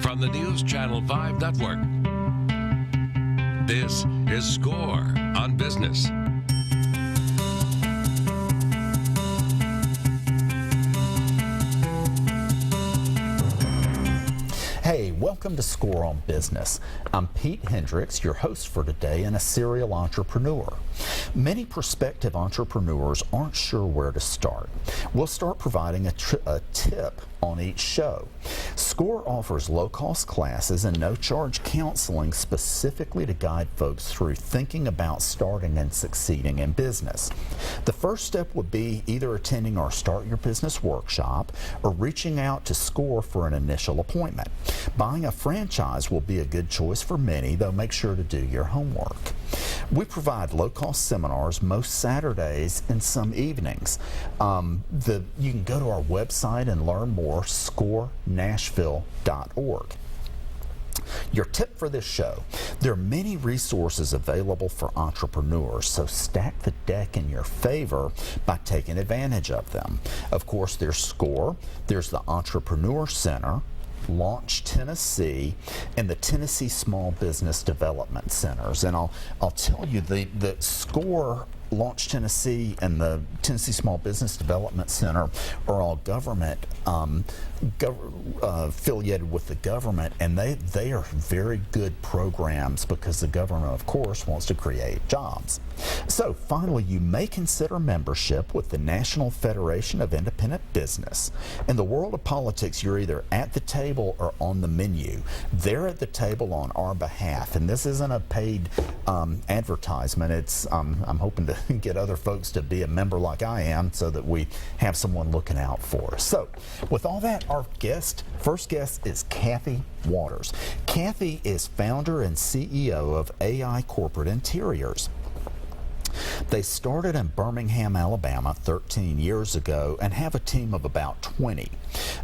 from the News Channel 5 Network. This is Score on Business. Hey, welcome to Score on Business. I'm Pete Hendricks, your host for today and a serial entrepreneur. Many prospective entrepreneurs aren't sure where to start. We'll start providing a tip on each show. Score offers low-cost classes and no-charge counseling specifically to guide folks through thinking about starting and succeeding in business. The first step would be either attending our Start Your Business workshop or reaching out to Score for an initial appointment. Buying a franchise will be a good choice for many, though make sure to do your homework. We provide low-cost seminars most Saturdays and some evenings. You can go to our website and learn more, scorenashville.org. Your tip for this show: there are many resources available for entrepreneurs, so stack the deck in your favor by taking advantage of them. Of course, there's Score, there's the Entrepreneur Center, Launch Tennessee, and the Tennessee Small Business Development Centers. And I'll tell you, the Score, Launch Tennessee, and the Tennessee Small Business Development Center are all government affiliated with the government, and they are very good programs because the government, of course, wants to create jobs. So finally, you may consider membership with the National Federation of Independent Business. In the world of politics, you're either at the table or on the menu. They're at the table on our behalf, and this isn't a paid advertisement. It's I'm hoping to get other folks to be a member like I am so that we have someone looking out for us. So with all that, our first guest is Kathy Waters. Kathy is founder and CEO of AI Corporate Interiors. They started in Birmingham, Alabama 13 years ago and have a team of about 20.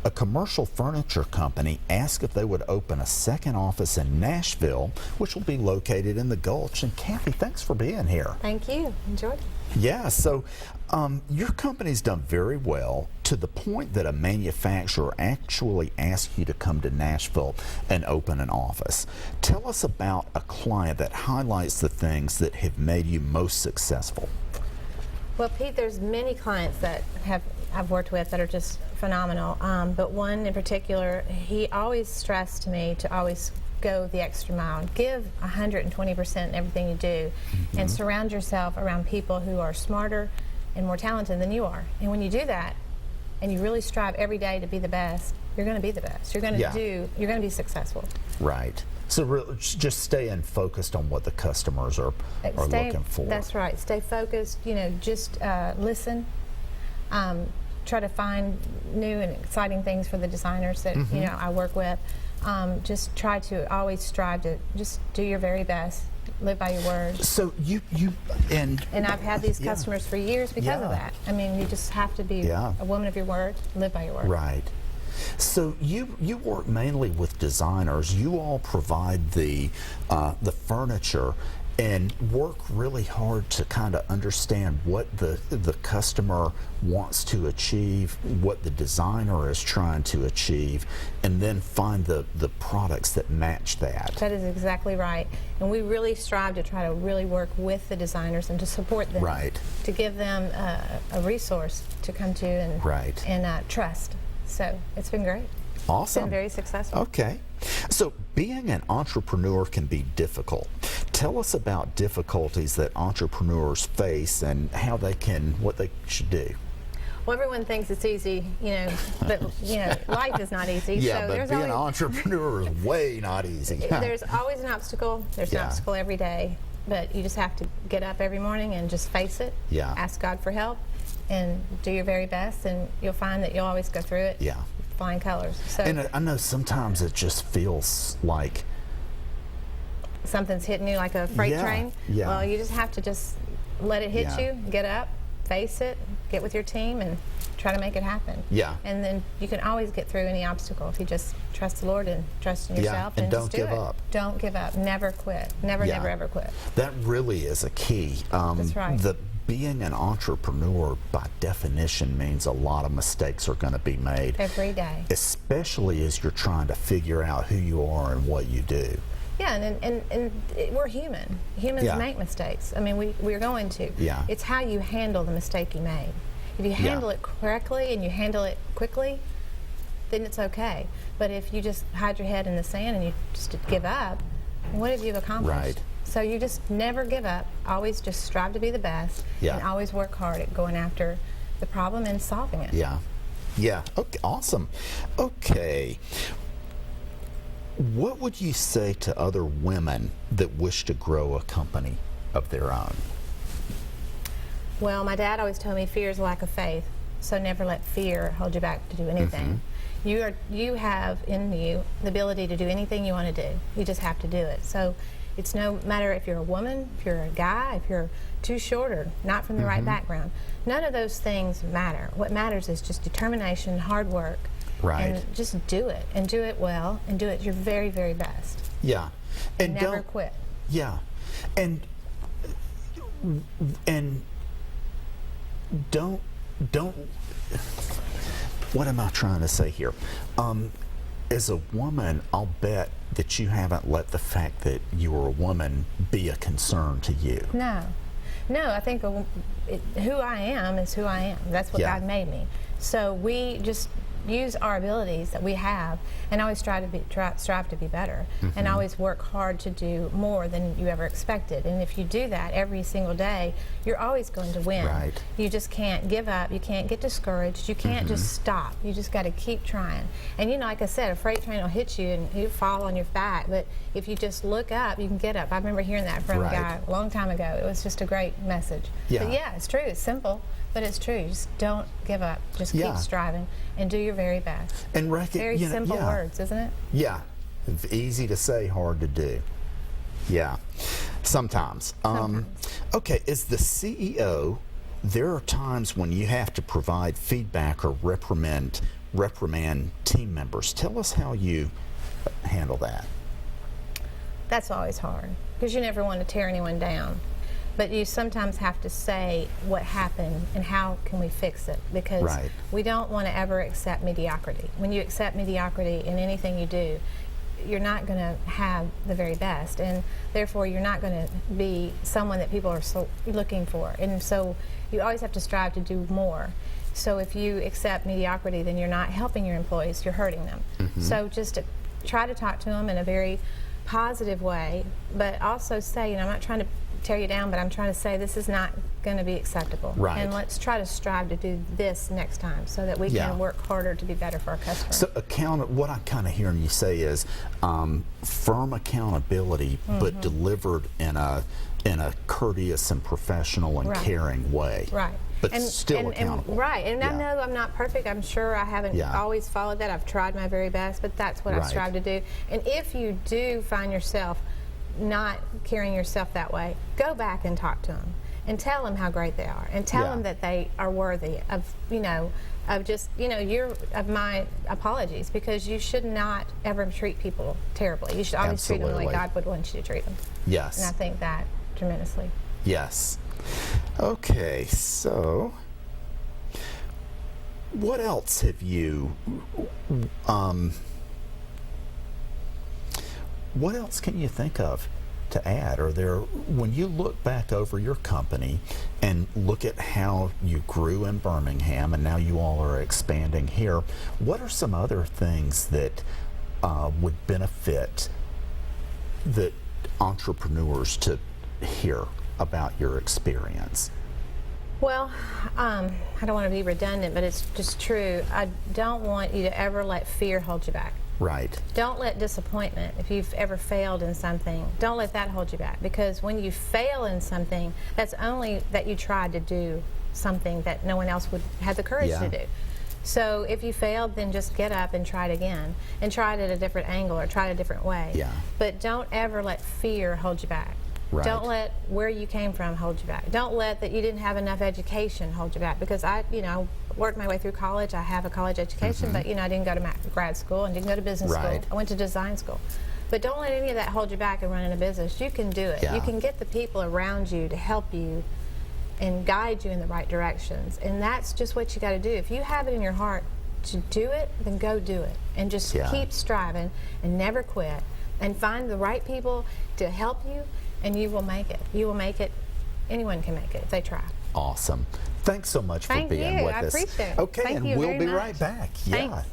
A commercial furniture company asked if they would open a second office in Nashville, which will be located in the Gulch. And Kathy, thanks for being here. Thank you. Enjoyed it. Yeah, so your company's done very well to the point that a manufacturer actually asked you to come to Nashville and open an office. Tell us about a client that highlights the things that have made you most successful. Well, Pete, there's many clients that I've worked with that are just phenomenal, but one in particular, he always stressed to me to always go the extra mile. Give 120% in everything you do, and surround yourself around people who are smarter and more talented than you are. And when you do that, and you really strive every day to be the best, you're going to be the best. You're going to you're going to be successful. Right. So really, just staying focused on what the customers are looking for. That's right. Stay focused. You know, just listen. Try to find new and exciting things for the designers that you know I work with. Just try to always strive to just do your very best. Live by your word. So and I've had these customers for years because of that. I mean, you just have to be a woman of your word, live by your word. Right. So you work mainly with designers. You all provide the furniture and work really hard to kind of understand what the customer wants to achieve, what the designer is trying to achieve, and then find the products that match that. That is exactly right. And we really strive to try to really work with the designers and to support them. Right. To give them a resource to come to and trust. So it's been great. Awesome. It's been very successful. Okay. So being an entrepreneur can be difficult. Tell us about difficulties that entrepreneurs face and what they should do. Well, everyone thinks it's easy, you know, but you know, life is not easy. Yeah, so but being an entrepreneur is way not easy. There's always an obstacle. There's an obstacle every day, but you just have to get up every morning and just face it. Yeah. Ask God for help and do your very best, and you'll find that you'll always go through it. Yeah. Flying colors. So. And I know sometimes it just feels like something's hitting you like a freight train. Yeah. Well, you just have to just let it hit you, get up, face it, get with your team, and try to make it happen. Yeah. And then you can always get through any obstacle if you just trust the Lord and trust in yourself. And don't just give up. Don't give up. Never quit. Never ever quit. That really is a key. That's right. The being an entrepreneur by definition means a lot of mistakes are going to be made. Every day. Especially as you're trying to figure out who you are and what you do. Yeah, and we're human. Humans make mistakes. I mean, we're going to. Yeah. It's how you handle the mistake you made. If you handle it correctly and you handle it quickly, then it's okay. But if you just hide your head in the sand and you just give up, what have you accomplished? Right. So you just never give up. Always just strive to be the best, and always work hard at going after the problem and solving it. Yeah. Yeah. Okay. Awesome. Okay. What would you say to other women that wish to grow a company of their own? Well, my dad always told me fear is a lack of faith, so never let fear hold you back to do anything. You have in you the ability to do anything you want to do. You just have to do it. So it's no matter if you're a woman, if you're a guy, if you're too short or not from the right background. None of those things matter. What matters is just determination, hard work. Right. And just do it, and do it well, and do it your very, very best. Yeah. And never quit. Yeah. And don't what am I trying to say here? As a woman, I'll bet that you haven't let the fact that you are a woman be a concern to you. No, I think who I am is who I am. That's what God made me. So we just use our abilities that we have, and always strive to be better, and always work hard to do more than you ever expected. And if you do that every single day, you're always going to win. Right. You just can't give up. You can't get discouraged. You can't just stop. You just got to keep trying. And you know, like I said, a freight train will hit you and you fall on your back, but if you just look up, you can get up. I remember hearing that from a guy a long time ago. It was just a great message. But yeah, it's true. It's simple. But it's true. You just don't give up. Just keep striving and do your very best. And very simple words, isn't it? Yeah. It's easy to say, hard to do. Yeah. Sometimes. Okay, as the CEO, there are times when you have to provide feedback or reprimand team members. Tell us how you handle that. That's always hard because you never want to tear anyone down. But you sometimes have to say what happened and how can we fix it, because we don't want to ever accept mediocrity. When you accept mediocrity in anything you do, you're not going to have the very best, and therefore you're not going to be someone that people are so looking for. And so you always have to strive to do more. So if you accept mediocrity, then you're not helping your employees, you're hurting them. So just try to talk to them in a very positive way, but also say, you know, I'm not trying to tear you down, but I'm trying to say this is not going to be acceptable. Right. And let's try to strive to do this next time so that we can work harder to be better for our customers. So what I'm kind of hearing you say is firm accountability, but delivered in a courteous and professional and caring way. Right. But still accountable. Right. And I know I'm not perfect. I'm sure I haven't always followed that. I've tried my very best, but that's what I strive to do. And if you do find yourself not carrying yourself that way, go back and talk to them and tell them how great they are, and tell them that they are worthy of, you know, of just, you know, of my apologies, because you should not ever treat people terribly. You should always treat them the way God would want you to treat them. Yes. And I think that tremendously. Yes. Okay, so what else have you what else can you think of to add? Are there, when you look back over your company and look at how you grew in Birmingham and now you all are expanding here, what are some other things that would benefit the entrepreneurs to hear about your experience? Well, I don't want to be redundant, but it's just true. I don't want you to ever let fear hold you back. Right. Don't let disappointment, if you've ever failed in something, don't let that hold you back, because when you fail in something, that's only that you tried to do something that no one else would have the courage to do. So if you failed, then just get up and try it again, and try it at a different angle or try it a different way. Yeah. But don't ever let fear hold you back. Right. Don't let where you came from hold you back. Don't let that you didn't have enough education hold you back, because I worked my way through college. I have a college education, but I didn't go to grad school and didn't go to business school. I went to design school. But don't let any of that hold you back in running a business. You can do it. You can get the people around you to help you and guide you in the right directions. And that's just what you got to do. If you have it in your heart to do it, then go do it. And just keep striving and never quit. And find the right people to help you, and you will make it. You will make it. Anyone can make it if they try. Awesome. Thanks so much for being with us. I appreciate it. Okay, Thank and you we'll very be much. right back. Thanks.